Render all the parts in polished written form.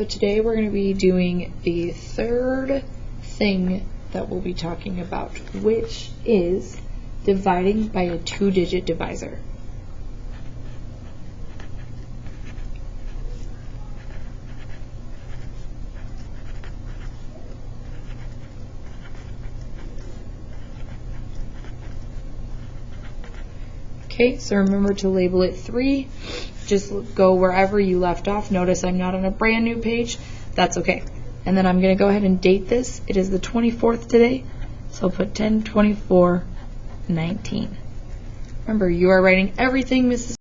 So today we're going to be doing the third thing that we'll be talking about, which is dividing by a two-digit divisor. Okay, so remember to label it 3. Just go wherever you left off. Notice I'm not on a brand new page. That's okay. And then I'm going to go ahead and date this. It is the 24th today, so I'll put 10/24/19. Remember, you are writing everything, Mrs.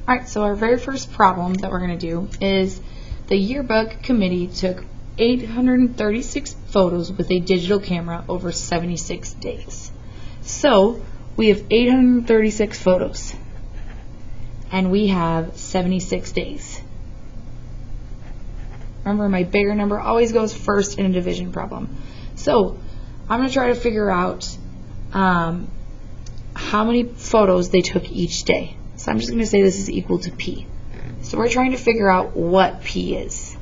Alright, so our very first problem that we're going to do is the yearbook committee took 836 photos with a digital camera over 76 days. So we have 836 photos and we have 76 days. Remember, my bigger number always goes first in a division problem. So I'm going to try to figure out how many photos they took each day. So I'm just going to say this is equal to P. So we're trying to figure out what P is.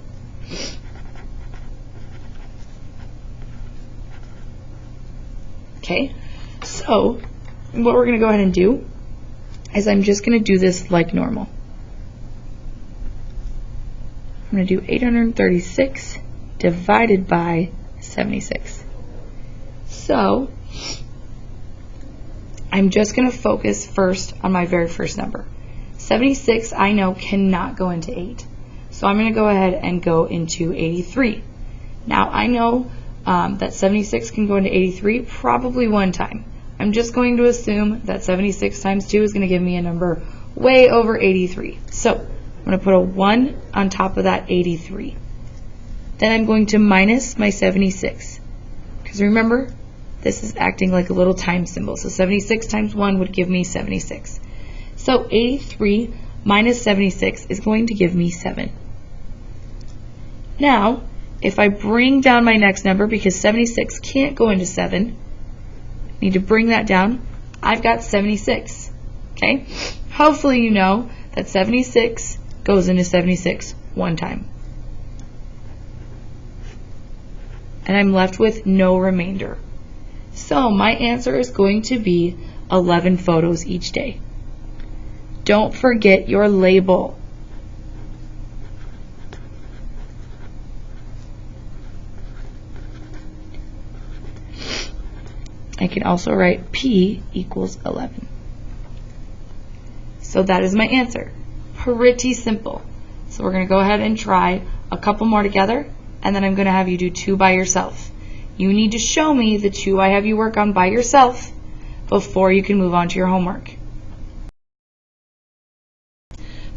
Okay, so what we're going to go ahead and do is I'm just going to do this like normal. I'm going to do 836 divided by 76. So I'm just going to focus first on my very first number. 76 I know cannot go into 8. So I'm going to go ahead and go into 83. Now I know that 76 can go into 83 probably one time. I'm just going to assume that 76 times 2 is going to give me a number way over 83. So I'm going to put a 1 on top of that 83. Then I'm going to minus my 76. Because remember, this is acting like a little time symbol. So 76 times 1 would give me 76. So 83 minus 76 is going to give me 7. Now, if I bring down my next number, because 76 can't go into 7, need to bring that down, I've got 76. Okay? Hopefully you know that 76 goes into 76 one time. And I'm left with no remainder. So my answer is going to be 11 photos each day. Don't forget your label. I can also write P equals 11. So that is my answer. Pretty simple. So we're going to go ahead and try a couple more together, and then I'm going to have you do 2 by yourself. You need to show me the 2 I have you work on by yourself before you can move on to your homework.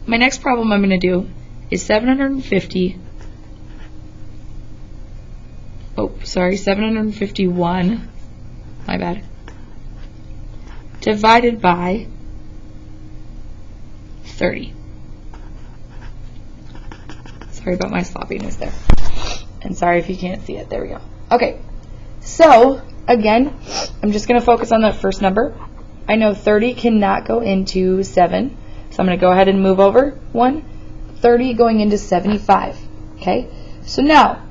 My next problem I'm going to do is 751, my bad, divided by 30. Sorry about my sloppiness there. And sorry if you can't see it. There we go. Okay, so again, I'm just going to focus on that first number. I know 30 cannot go into 7, so I'm going to go ahead and move over 1. 30 going into 75. Okay, so now,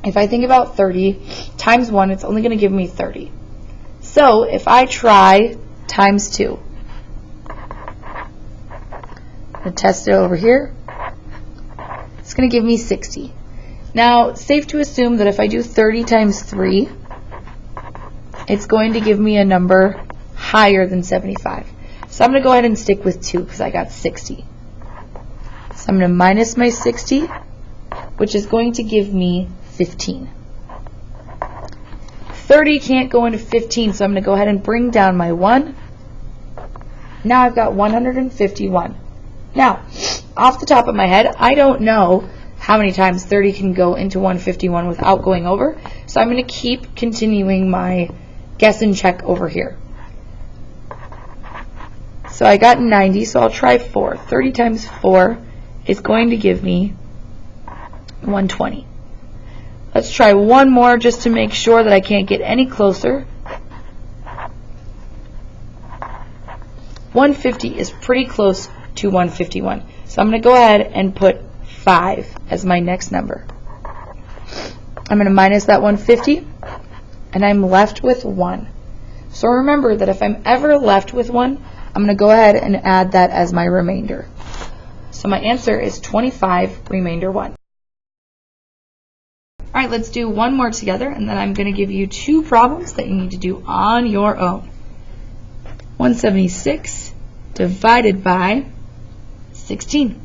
if I think about 30 times 1, it's only going to give me 30. So if I try times 2, I'm going to test it over here. It's going to give me 60. Now, safe to assume that if I do 30 times 3, it's going to give me a number higher than 75. So I'm going to go ahead and stick with 2 because I got 60. So I'm going to minus my 60, which is going to give me 15. 30 can't go into 15, so I'm going to go ahead and bring down my 1. Now I've got 151. Now, off the top of my head, I don't know how many times 30 can go into 151 without going over, so I'm going to keep continuing my guess and check over here. So I got 90, so I'll try 4. 30 times 4 is going to give me 120. Let's try one more just to make sure that I can't get any closer. 150 is pretty close to 151. So So I'm going to go ahead and put 5 as my next number. I'm going to minus that 150, and I'm left with 1. So remember that if I'm ever left with 1, I'm going to go ahead and add that as my remainder. So my answer is 25, remainder 1. All right, let's do one more together, and then I'm going to give you 2 problems that you need to do on your own. 176 divided by 16.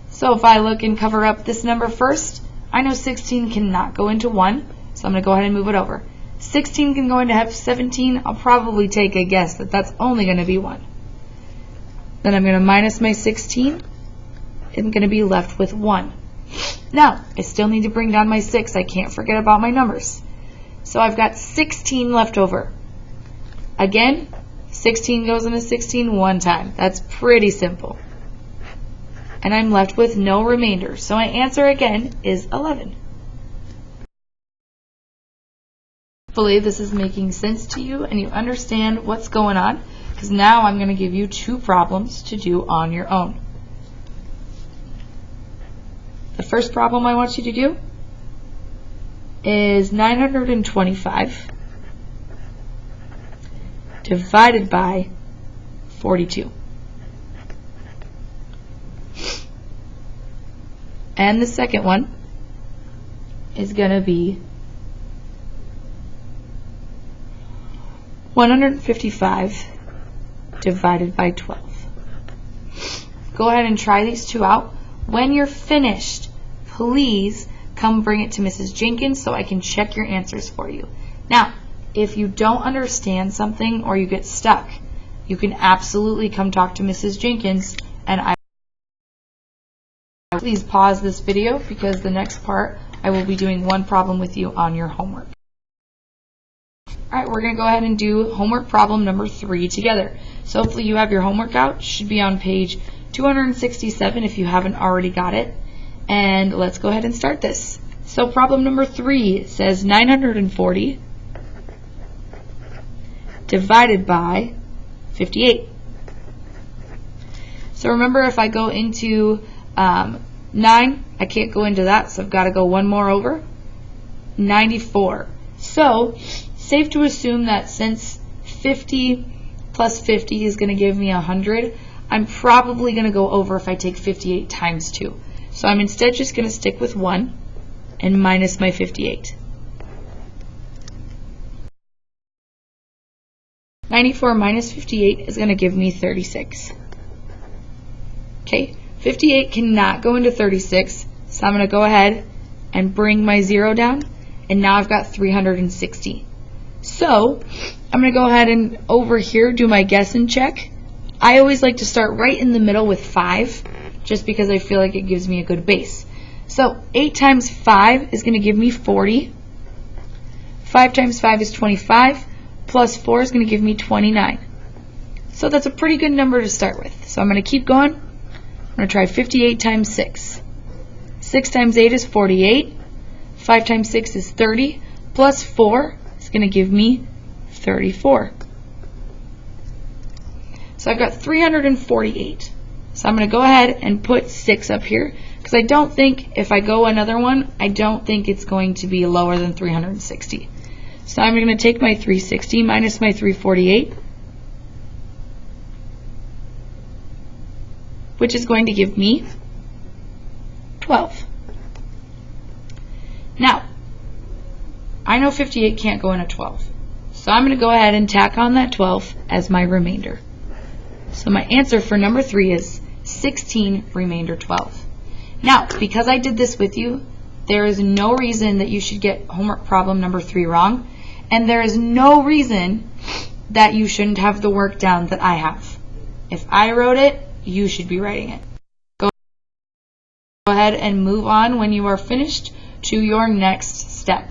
So if I look and cover up this number first, I know 16 cannot go into 1, so I'm going to go ahead and move it over. 16 can go into 17. I'll probably take a guess that that's only going to be 1. Then I'm going to minus my 16. I'm going to be left with 1. Now, I still need to bring down my 6. I can't forget about my numbers. So I've got 16 left over. Again, 16 goes into 16 one time. That's pretty simple. And I'm left with no remainder. So my answer again is 11. Hopefully this is making sense to you and you understand what's going on, because now I'm going to give you 2 problems to do on your own. The first problem I want you to do is 925 divided by 42. And the second one is going to be 155 divided by 12. Go ahead and try these 2 out. When you're finished, please come bring it to Mrs. Jenkins so I can check your answers for you. Now, if you don't understand something or you get stuck, you can absolutely come talk to Mrs. Jenkins, and please pause this video because the next part I will be doing 1 problem with you on your homework. Alright, we're going to go ahead and do homework problem number 3 together. So hopefully you have your homework out. It should be on page 267 if you haven't already got it. And let's go ahead and start this. So problem number 3 says 940 divided by 58. So remember, if I go into 9, I can't go into that, so I've got to go 1 more over. 94. So safe to assume that since 50 plus 50 is going to give me 100, I'm probably going to go over if I take 58 times 2. So I'm instead just going to stick with 1 and minus my 58. 94 minus 58 is going to give me 36. Okay, 58 cannot go into 36, so I'm going to go ahead and bring my 0 down, and now I've got 360. So I'm going to go ahead and over here do my guess and check. I always like to start right in the middle with 5, just because I feel like it gives me a good base. So 8 times 5 is going to give me 40. 5 times 5 is 25, plus 4 is going to give me 29. So that's a pretty good number to start with. So I'm going to keep going. I'm going to try 58 times 6. 6 times 8 is 48. 5 times 6 is 30, plus 4 is going to give me 34. So I've got 348. So I'm going to go ahead and put 6 up here, because I don't think, if I go another one, I don't think it's going to be lower than 360. So I'm going to take my 360 minus my 348, which is going to give me 12. Now, I know 58 can't go into 12, so I'm going to go ahead and tack on that 12 as my remainder. So my answer for number 3 is 16, remainder 12. Now, because I did this with you, there is no reason that you should get homework problem number 3 wrong, and there is no reason that you shouldn't have the work down that I have. If I wrote it, you should be writing it. Go ahead and move on when you are finished to your next step.